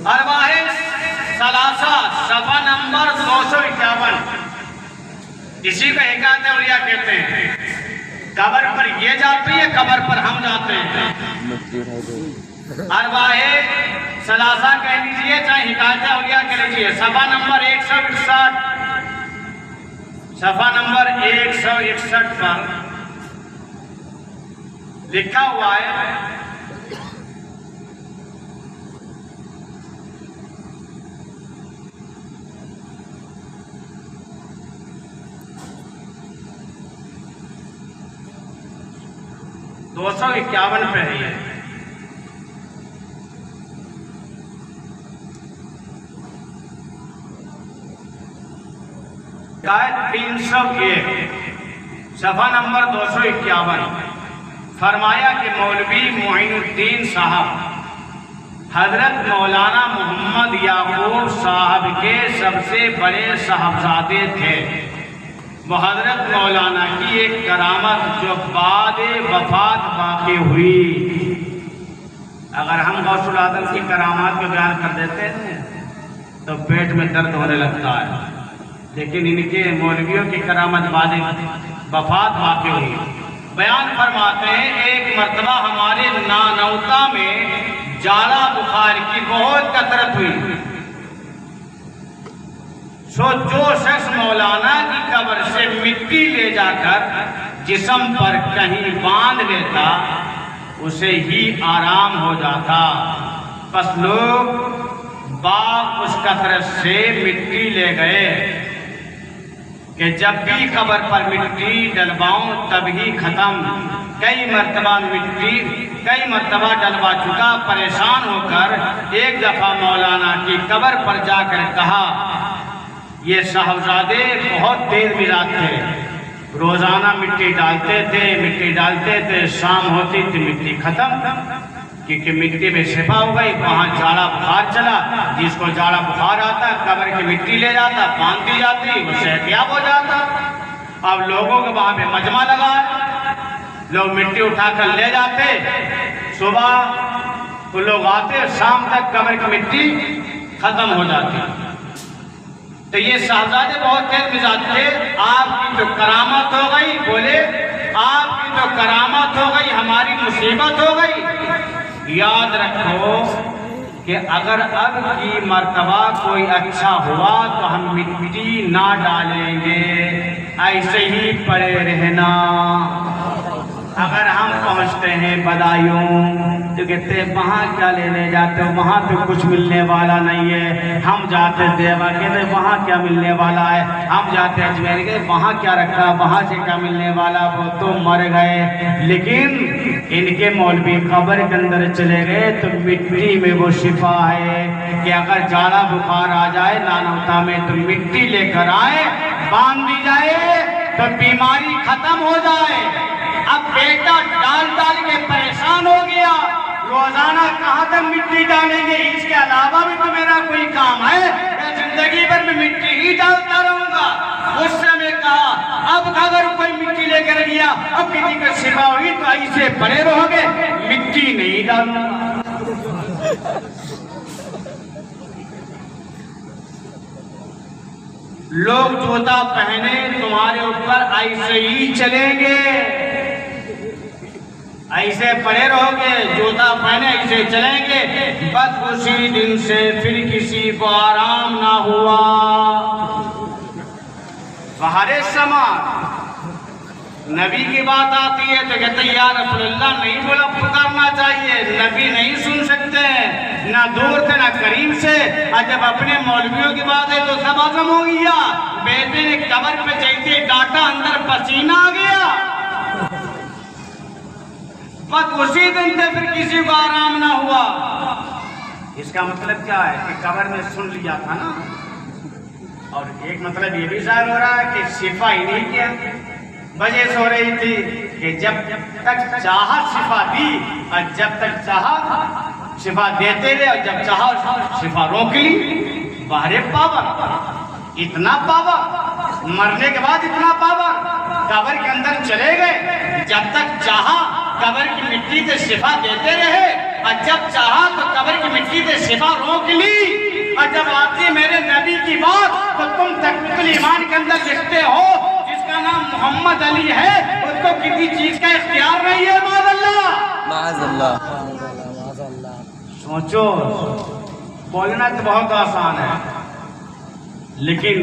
अरवाहे सलासा सफा नंबर 251। इसी को हिकायत औलिया कहते हैं। कब्र पर ये जाती है, कब्र पर हम जाते हैं। अरवाहे सलासा कह लीजिए चाहे हिकायत औलिया कह लीजिए। सफा नंबर 161, सफा नंबर 161 पर लिखा हुआ है, दो 251 पे है ये। गायत 301 सफा नंबर 251 फरमाया कि मौलवी मोइनुद्दीन साहब हजरत मौलाना मोहम्मद याकूब साहब के सबसे बड़े साहबजादे थे। वो हजरत मौलाना की एक करामत जो बाद वफात वाक़ई हुई। अगर हम गौसुल आदम की करामात को बयान कर देते हैं तो पेट में दर्द होने लगता है, लेकिन इनके मौलवियों की करामत बाद वफात वाक़ई हुई। बयान फरमाते हैं, एक मर्तबा हमारे नानौता में जाला बुखार की बहुत कसरत हुई। सो जो शख्स मौलाना की कब्र से मिट्टी ले जाकर जिस्म पर कहीं बांध लेता उसे ही आराम हो जाता। बस लोग बाप उस कसरत से मिट्टी ले गए कि जब भी कब्र पर मिट्टी डलवाऊं तभी खत्म। कई मर्तबा डलवा चुका, परेशान होकर एक दफा मौलाना की कब्र पर जाकर कहा, ये साहबजादे बहुत देर मिलाद थे, रोजाना मिट्टी डालते थे, शाम होती थी मिट्टी खत्म, क्योंकि मिट्टी में शिफा हो गई। वहाँ जाड़ा बुखार चला, जिसको जाड़ा बुखार आता कब्र की मिट्टी ले जाता, बांध दी जाती, वो सेहतियाब हो जाता। अब लोगों के वहाँ पे मजमा लगा है, लोग मिट्टी उठाकर ले जाते, सुबह तो लोग आते, शाम तक कब्र की मिट्टी खत्म हो जाती। तो ये साहबजादे बहुत तेज मिजाज थे। आपकी तो करामत हो गई, बोले आपकी तो करामत हो गई, हमारी मुसीबत हो गई। याद रखो कि अगर अब की मर्तबा कोई अच्छा हुआ तो हम मिट्टी ना डालेंगे, ऐसे ही पड़े रहना। अगर हम पहुंचते हैं बदायूं तो कहते वहाँ क्या लेने जाते हो, वहाँ तो कुछ मिलने वाला नहीं है। हम जाते देवा, कहते वहाँ क्या मिलने वाला है। हम जाते अजमेर के, वहाँ क्या रखा, वहाँ से क्या मिलने वाला, वो तो मर गए। लेकिन इनके मौलवी कब्र के अंदर चले गए तो मिट्टी में वो शिफा है कि अगर जाड़ा बुखार आ जाए नानौता में तो मिट्टी लेकर आए, बांध दी जाए तो बीमारी खत्म हो जाए। अब बेटा डाल के परेशान हो गया, रोजाना कहाँ तक मिट्टी डालेंगे, इसके अलावा भी तो मेरा कोई काम है, मैं जिंदगी भर में मिट्टी ही डालता रहूंगा। उस समय कहा अब अगर कोई मिट्टी लेकर गया, अब किसी का शिफा हुई तो ऐसे पड़े रहोगे, मिट्टी नहीं डालूंगा। लोग जूता पहने तुम्हारे ऊपर ऐसे ही चलेंगे, ऐसे पड़े रहोगे, जूता पहने ऐसे चलेंगे। बस उसी दिन से फिर किसी को आराम ना हुआ। बाहरे समा नबी की बात आती है तो कहते या रसूलल्लाह नहीं बोला, पुकारना चाहिए, नबी नहीं सुन सकते, ना दूर थे ना करीब से। और जब अपने मौलवियों की बात है तो सब आजम हो गया। बेटे ने कब्र पे जैसे डाटा, अंदर पसीना आ गया। बस उसी दिन से फिर किसी को आराम ना हुआ। इसका मतलब क्या है कि कब्र में सुन लिया था ना। और एक मतलब ये भी जाहिर हो रहा है कि शिफा ही नहीं किया। वजह हो रही थी कि जब तक चाहा शिफा दी, और जब तक चाहा शिफा देते रहे, और जब चाहा शिफा रोक ली। बाहरे पावर, इतना पावर, मरने के बाद इतना पावर, कब्र के अंदर चले गए, जब तक चाहा कब्र की मिट्टी से शिफा देते रहे। और जब चाहा तो कब्र की मिट्टी से शिफा रोक ली, और जब आती मेरे नबी की बात तो तुम तकमील ईमान के अंदर लिखते हो जिसका नाम मोहम्मद अली है उसको किसी चीज का इख्तियार नहीं है। माज़अल्लाह सोचो, बोलना तो बहुत आसान है लेकिन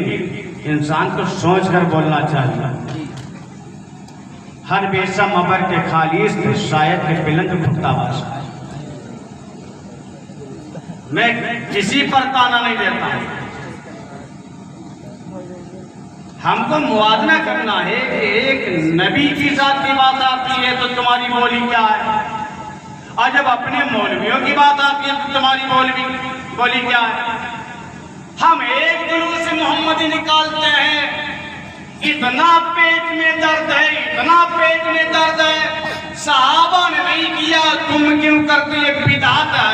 इंसान को सोच कर बोलना चाहिए। हर बेसा मबर के खालिस शायद के बिलंद खुदा बादशाह। मैं किसी पर ताना नहीं देता, हमको मुआवजा करना है कि एक नबी की जात की बात आती है तो तुम्हारी बोली क्या है, और जब अपने मौलवियों की बात आती है तो तुम्हारी बोली क्या है। हम एक जुलूस मोहम्मदी निकालते हैं, इतना पेट में दर्द है, इतना पेट में दर्द है, सहाबा ने नहीं किया तुम क्यों करते, ये बिदअत है।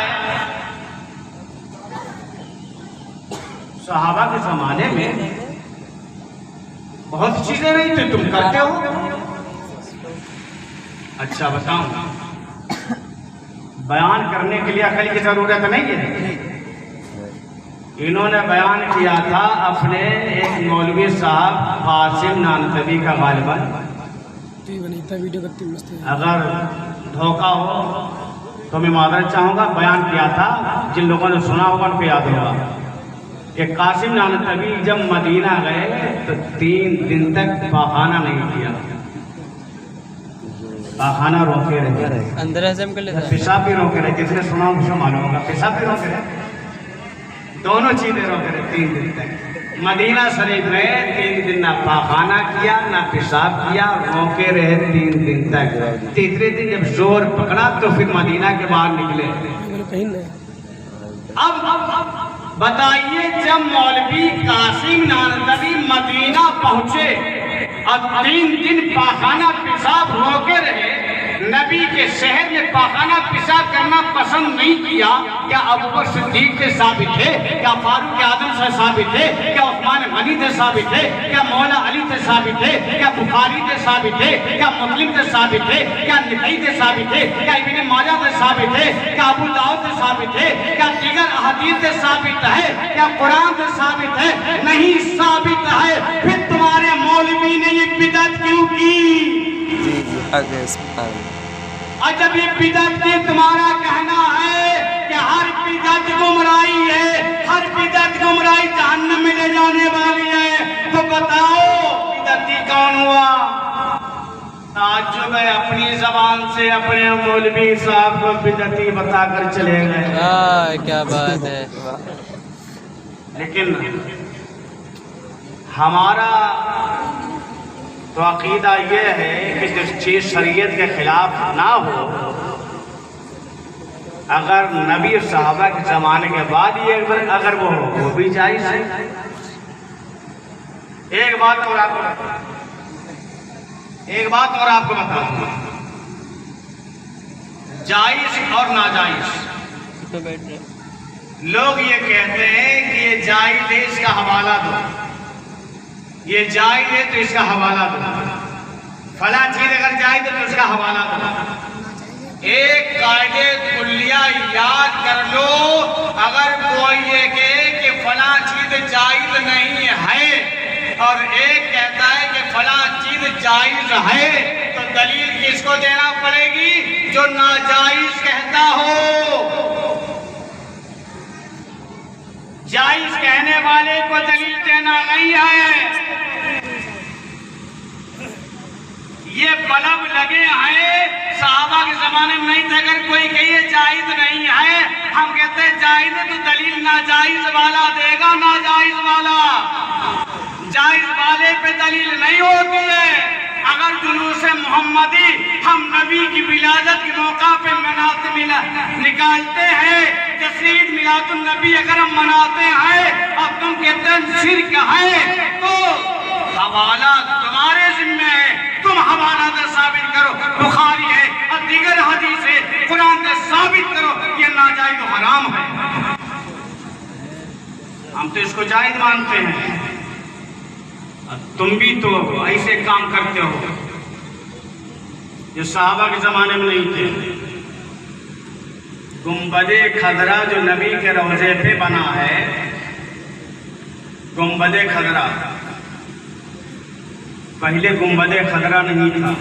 सहाबा के जमाने में बहुत चीजें नहीं थी, तुम करते हो। अच्छा बताऊं, बयान करने के लिए अकल की जरूरत नहीं है। इन्होंने बयान किया था अपने एक मौलवी साहब कासिम नानतवी का गालिबन, अगर धोखा हो तो मैं माजरत चाहूँगा। बयान किया था, जिन लोगों ने सुना होगा उनको याद होगा। कि कासिम नानतवी जब मदीना गए तो 3 दिन तक पाखाना नहीं किया, पाखाना रोके रहे, अंदर हजम कर लेते, पेशाब भी रोके रहे। जिसने सुना उसे मालूम होगा, पेशाब भी रोके रहे, दोनों चीजें रोके रहे 3 दिन तक। मदीना शरीफ में 3 दिन ना पाखाना किया ना पेशाब किया, रोके रहे 3 दिन तक। तीसरे दिन जब जोर पकड़ा तो फिर मदीना के बाहर निकले। अब बताइए, जब मौलवी कासिम नानतवी मदीना पहुंचे और 3 दिन पाखाना पेशाब रोके रहे, नबी के शहर में पाखाना पेशाब करना पसंद नहीं किया। क्या अबू बकर सिद्दीक से साबित है, क्या फारूक आजम से साबित है, क्या उस्मान गनी से साबित है, क्या मौला अली से साबित है, क्या बुखारी से साबित है, क्या मुस्लिम से साबित है, क्या निसाई से साबित है, क्या इब्न माजा से साबित है, क्या अबू दाऊद से साबित है, क्या दीगर अहादीस से साबित है, क्या कुरान से साबित है? नहीं साबित है। फिर तुम्हारे मौलवी ने ये बिदअत क्यों की? और जब ये बिदअत की तुम्हारा कहना है कि हर बिदअत गुमराही है, हर बिदअत गुमराही जहन्नम में ले जाने वाली है, तो बताओ बिदअती कौन हुआ? आज जो गए अपनी जबान से अपने मौलवी साहब को बिदअती बताकर चले गए। क्या बात है। लेकिन हमारा तो अकीदा ये है कि जिस चीज़ शरीयत के खिलाफ ना हो, अगर नबी और सहाबा के ज़माने के बाद ये अगर वो भी जायज़ है। एक बात और आपको बताऊंगा, जायज़ और नाजायज़। लोग ये कहते हैं कि ये जायज़ है, इसका हवाला दो, ये जायज़ है तो इसका हवाला दो, फला चीज अगर जायज़ है तो इसका हवाला दो। एक कायदे कुल्लिया याद कर लो, अगर कोई ये कहे कि फला चीज जायज़ नहीं है और एक कहता है कि फला चीज जायज़ है, तो दलील किसको देना पड़ेगी? जो नाजायज़ कहता हो। जायज़ कहने वाले को दलील देना नहीं है। ये बलब लगे हैं, सहाबा के जमाने में नहीं थे। अगर कोई कहे जायज़ नहीं है, हम कहते हैं जायज़ है तो दलील नाजायज़ वाला देगा। नाजायज़ वाला जायज़ वाले पे दलील नहीं होती है। अगर जुलूस मोहम्मदी हम नबी की विलादत के मौका पे निकालते हैं, तस्रीद मिलादुन नबी अगर हम मनाते हैं और तुम कहते हैं शिर्क है, तो हवाला तुम्हारे जिम्मे है। तुम हवाला से साबित करो, बुखारी है और दीगर हदीस है, कुरान से साबित करो ये नाजायज़ हराम है। हम तो इसको जायज़ मानते हैं, तुम भी तो ऐसे काम करते हो जो सहाबा के जमाने में नहीं थे। गुंबदे खदरा जो नबी के रोजे पे बना है, गुंबदे खदरा, पहले गुंबदे खदरा नहीं था।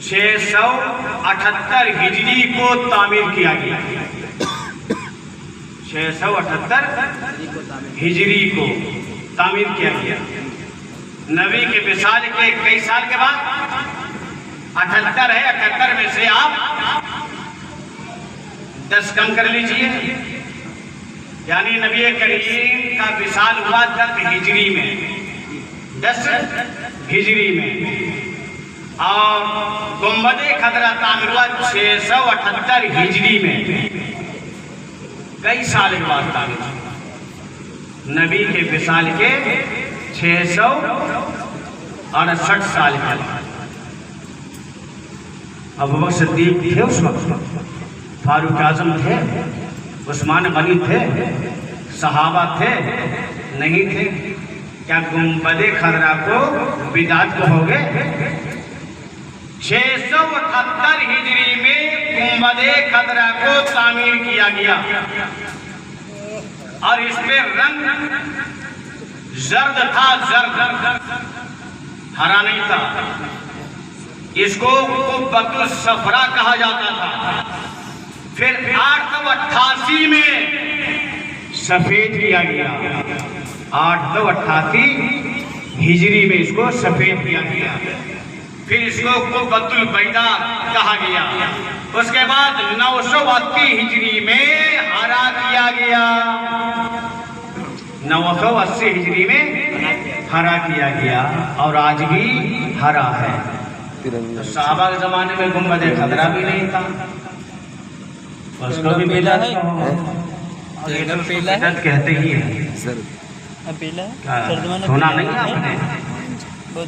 678 हिजरी को तामीर किया गया। 678 हिजरी को तामीर किया गया। नबी के विसाल के कई साल के बाद 78 है, 78 में से आप 10 कम कर लीजिए, यानी नबी करीम का विसाल हुआ 10 हिजरी में, 10 हिजरी में, और गुंबदे खदरा तामीर हुआ 678 हिजरी में, कई साल के बाद तामीर। नबी के विसाल के 668 साल के बाद। अबू बकर सिद्दीक थे उस वक्त, फारूक आजम थे, उस्मान गनी थे, सहाबा थे, नहीं थे? क्या गुंबदे खदरा को बिदात कहोगे? 678 हिजरी में गुंबदे खदरा को तामीर किया गया और इसमें रंग जर्द था, जर्द, हरा नहीं था। इसको कुब्बतुस सफरा कहा जाता था। फिर 888 में सफेद किया गया, 888 हिजरी में इसको सफेद किया गया। फिर इसको कुब्बतुल बैदा कहा गया। उसके बाद 980 हिजरी में हरा किया गया, 980 हिजरी में हरा किया गया और आज भी हरा है। तो साहबा के जमाने में गुंबदे खदरा भी नहीं था, उसको भी पीला है, कहते ही है। सुना नहीं आपने?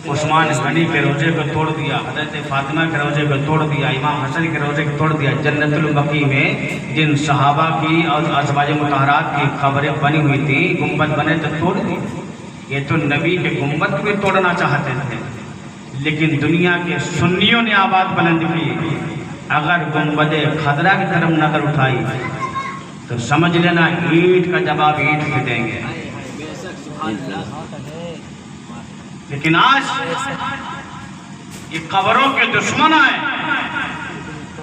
उस्मान गनी के रोजे को तोड़ दिया, हज़रत फातिमा के रोजे को तोड़ दिया, इमाम हसन के रोजे को तोड़ दिया। जन्नतुल बकी में जिन सहाबा की और अज़वाज मुतहरात की खबरें बनी हुई थी, गुंबद बने तो तोड़ दी। ये तो नबी के गुंबद को तोड़ना चाहते थे, लेकिन दुनिया के सुन्नियों ने आवाज़ बुलंद की, अगर गुंबदे खदरा की तरफ नजर उठाई तो समझ लेना ईंट का जवाब ईंट से देंगे। लेकिन आज ये कब्रों के दुश्मन आए।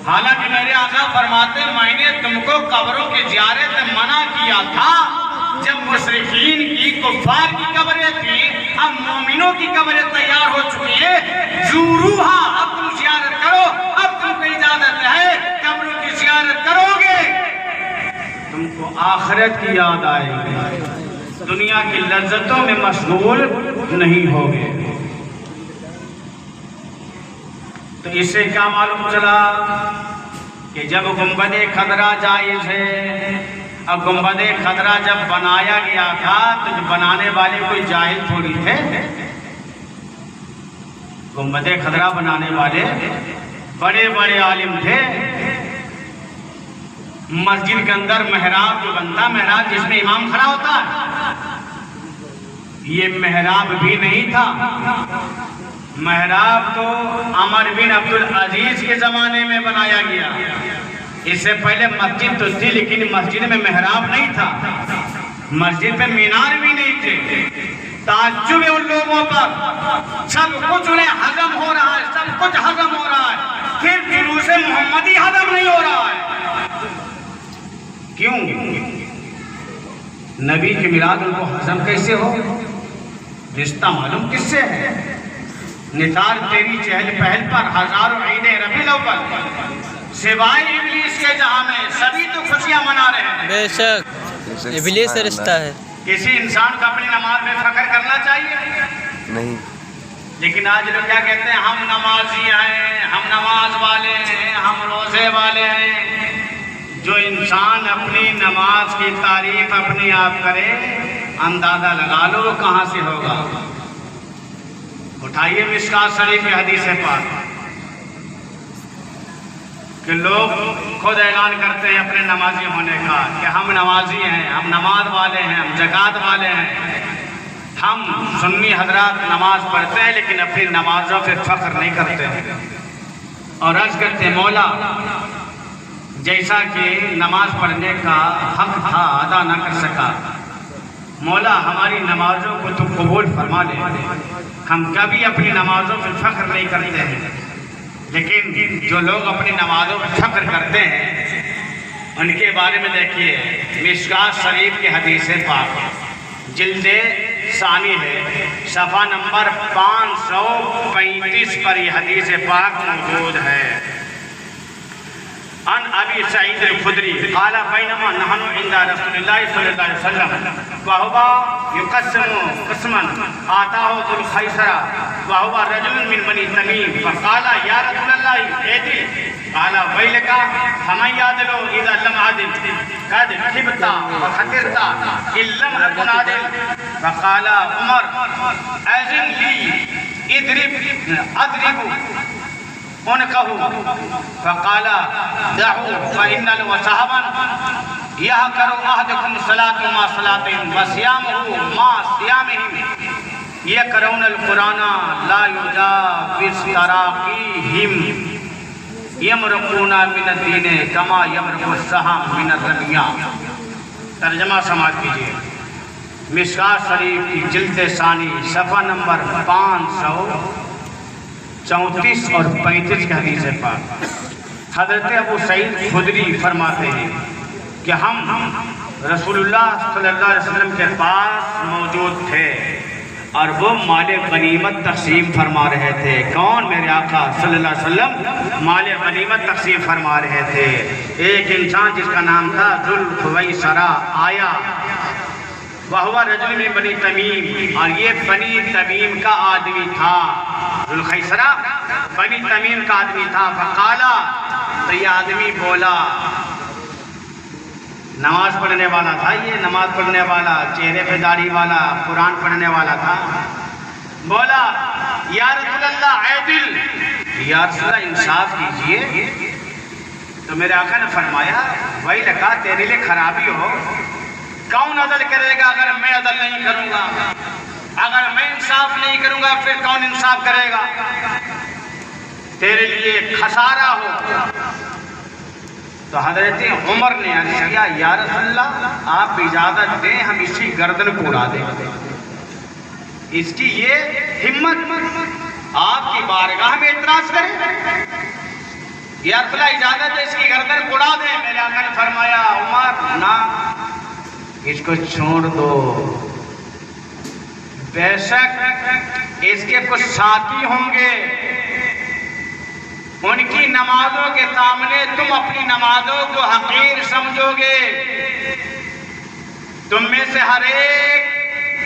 हालांकि मेरे आका फरमाते, मैंने तुमको कब्रों के ज़ियारत से मना किया था जब मुशरिकीन की, कुफार की कब्रें थी। अब मोमिनों की कब्रें तैयार हो चुकी है, ज़ुरूहा, अब तुम ज़ियारत करो। अब तुमको इजाजत है, कब्रों की ज़ियारत करोगे तुमको आखिरत की याद आएगी, दुनिया की लज्जतों में मशगूल नहीं होगे। तो इससे क्या मालूम चला कि जब गुंबदे खदरा जायज़ है, अब गुंबदे खदरा जब बनाया गया था तो जो बनाने वाले कोई जाहिल थोड़ी थे। गुंबदे खदरा बनाने वाले बड़े बड़े आलिम थे। मस्जिद के अंदर मेहराब जो बनता, मेहराब जिसमें इमाम खड़ा होता है, ये मेहराब भी नहीं था। मेहराब तो उमर बिन अब्दुल अजीज के ज़माने में बनाया गया। इससे पहले मस्जिद तो थी, लेकिन मस्जिद में मेहराब नहीं था, मस्जिद में मीनार भी नहीं थे। ताज्जुब है उन लोगों पर, सब कुछ उन्हें हजम हो रहा है, सब कुछ हजम हो रहा है, फिर जुलूस मोहम्मदी हजम नहीं हो रहा है। क्यों? नबी के मिलाद उनको हजम कैसे हो? रिश्ता मालूम किससे है? नितार तेरी चहल पहल पर हजारों ईदें रबीउल अव्वल, सिवाय इब्लीस के जहां में सभी तो खुशियां मना रहे हैं। बेशक इब्लीस से रिश्ता है। किसी इंसान को अपनी नमाज में फख्र करना चाहिए? नहीं। लेकिन आज लोग क्या कहते हैं, हम नमाजी हैं, हम नमाज वाले हैं, हम रोजे वाले हैं। जो इंसान अपनी नमाज की तारीफ अपने आप करे, अंदाजा लगा लो वो कहाँ से होगा। उठाइए मिशकात शरीफ की हदीस पाक कि लोग खुद ऐलान करते हैं अपने नमाजी होने का कि हम नमाजी हैं, हम नमाज वाले हैं, हम ज़कात वाले हैं, हम सुन्नी हजरात नमाज पढ़ते हैं, लेकिन अपनी नमाजों पे फख्र नहीं करते हैं और अर्ज़ करते हैं, मौला जैसा कि नमाज पढ़ने का हक था अदा न कर सका, मौला हमारी नमाजों को तो कबूल फरमा ले। हम कभी अपनी नमाजों पर फख्र नहीं करते हैं, लेकिन जो लोग अपनी नमाजों पर फख्र करते हैं उनके बारे में देखिए। मिशकात शरीफ की हदीस पाक जिल्दे सानी है, सफ़ा नंबर 535 पर यह हदीस पाक मौजूद है। अन अबी सईद अल-खुदरी क़ाला बैनमा नहनु इंदा रसूलिल्लाह सल्लल्लाहु अलैहि वसल्लम व हुवा युक़स्सिमु क़स्मन आताहु ज़ुल खैसरा व हुवा रजुलुन मिन बनी तमीम फ़क़ाला या रसूलल्लाह एति क़ाला वैलका फमन यादिलु इज़ा लम आदिल क़द खिबता व खतिरता इल्लम अकुन आदिल फ़क़ाला उमर अज़िन ली अदरिबु उनकहु फ़क़ाला दअहु फ़इन्नल वसहबन यहकरु अहदकुम सलातु मा सलातिहिम व सियामुहु मा सियामिहिम यक़रऊनल क़ुराना ला युजाविज़ु तराक़ीहिम यमरुक़ूना मिनद्दीन कमा यमरुक़ुस्सहम मिनर्रमिया। तर्जमा समाप्त कीजिए। मिशकात शरीफ की जिल्द सानी सफ़ा नंबर 534 और 35 का हदीस पाक। हज़रत अबू सईद खुदरी फरमाते हैं कि हम रसूलुल्लाह सल्लल्लाहु अलैहि वसल्लम के पास मौजूद थे और वो माले गनीमत तक़सीम फरमा रहे थे। कौन? मेरे आका सल्लल्लाहु अलैहि वसल्लम माले गनीमत तक़सीम फरमा रहे थे। एक इंसान जिसका नाम था ज़ुल खैसरा आया, वह रजुल में बनी तमीम, और ये बनी तमीम का आदमी था। ज़ुल खैसरा बनी तमीम का आदमी था। फ़क़ाला, तो ये आदमी बोला, नमाज पढ़ने वाला था, ये नमाज पढ़ने वाला, चेहरे पे दाढ़ी वाला, कुरान पढ़ने वाला था। बोला, या रसूलल्लाह ऐदिल, या रसूलल्लाह इंसाफ कीजिए। तो मेरे आका ने फरमाया, वही लगा तेरे लिए खराबी हो, कौन अदल करेगा अगर मैं अदल नहीं करूंगा? अगर मैं इंसाफ नहीं करूंगा फिर कौन इंसाफ करेगा? तेरे लिए खसारा हो। तो हज़रत उमर ने अर्ज़ किया, या रसूलल्लाह आप इजाज़त दें, हम इसकी गर्दन को उड़ा दें। इसकी ये हिम्मत आपकी बारगाह में इतराज़ करे। या रसूलल्लाह इजाज़त दें, इसकी गर्दन को उड़ा दें। मेरे आका ने फरमाया, उमर ना, इसको छोड़ दो। बेशक इसके कुछ साथी होंगे, उनकी नमाजों के सामने तुम अपनी नमाजों को हकीर समझोगे। तुम में से हर एक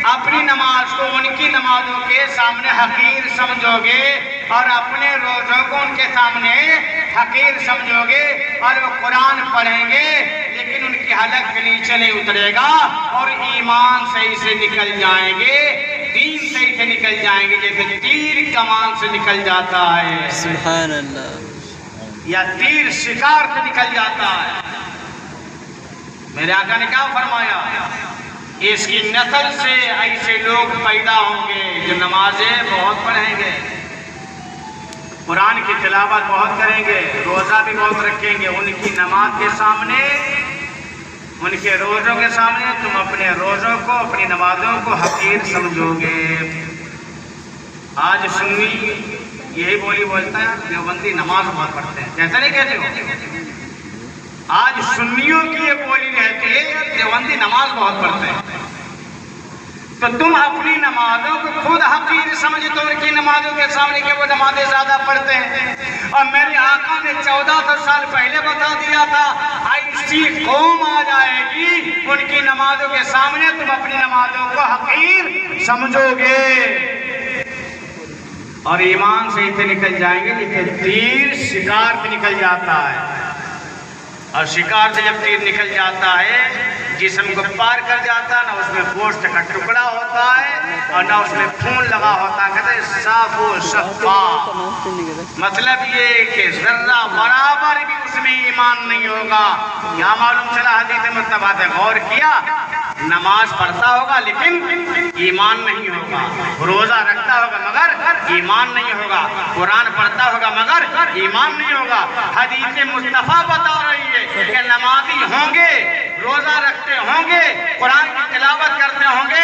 अपनी नमाज को उनकी नमाजों के सामने हकीर समझोगे और अपने रोज़ों को उनके सामने हकीर समझोगे। और वो कुरान पढ़ेंगे लेकिन उनकी हलक के नीचे नहीं उतरेगा और ईमान सही से निकल जाएंगे, दीन सही से निकल जाएंगे, जैसे तीर कमान से निकल जाता है, सुभान अल्लाह, या तीर शिकार से निकल जाता है। मेरे आका ने क्या फरमाया, इसकी नस्ल से ऐसे लोग पैदा होंगे जो नमाजें बहुत पढ़ेंगे, कुरान की तिलावत बहुत करेंगे, रोज़ा भी बहुत रखेंगे। उनकी नमाज के सामने, उनके रोज़ों के सामने तुम अपने रोज़ों को, अपनी नमाजों को हकीर समझोगे। आज सुन्नी यही बोली बोलता है, देवबंदी नमाज बहुत पढ़ते हैं, जैसा नहीं कहते हो। आज सुन्नियों की ये बोली रहती है, देवबंदी नमाज बहुत पढ़ते हैं। तो तुम अपनी नमाजों को खुद हकीर समझते हो, उनकी नमाजों के सामने के वो नमाजें ज़्यादा पढ़ते हैं। और मेरे आका ने 1400 साल पहले बता दिया था, ऐसी कौम आ जाएगी उनकी नमाजों के सामने तुम अपनी नमाजों को हकीर समझोगे और ईमान से इतने निकल जाएंगे जैसे तीर शिकार से निकल जाता है। और शिकार से जब तीर निकल जाता है, जिस्म को पार कर जाता है, ना उसमें गोश्त का टुकड़ा होता है और ना उसमें खून लगा होता है। कहते हैं साफ़ो शफ़ा, मतलब ये कि जर्रा बराबर भी उसमें ईमान नहीं होगा। क्या मालूम चला हदीस में, मतलब गौर किया नमाज पढ़ता होगा लेकिन ईमान नहीं होगा, रोजा रखता होगा मगर ईमान नहीं होगा, कुरान पढ़ता होगा मगर ईमान नहीं होगा। हदीस मुस्तफ़ा बता रही है कि नमाजी होंगे, रोजा रखते होंगे, कुरान की तिलावत करते होंगे,